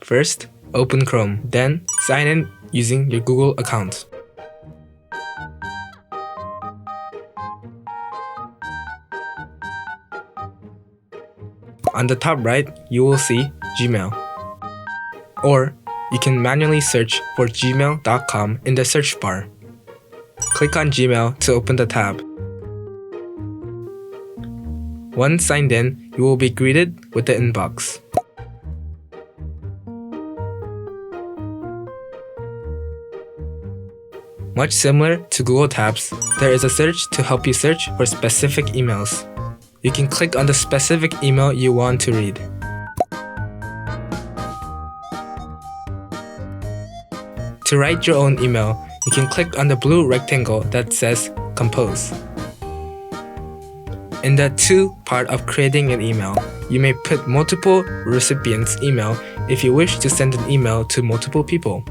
First, open Chrome, then sign in using your Google account. On the top right, you will see Gmail. Or you can manually search for gmail.com in the search bar. Click on Gmail to open the tab. Once signed in, you will be greeted with the inbox. Much similar to Google Tabs, there is a search to help you search for specific emails. You can click on the specific email you want to read. To write your own email, you can click on the blue rectangle that says Compose. In the To part of creating an email, you may put multiple recipients' email if you wish to send an email to multiple people.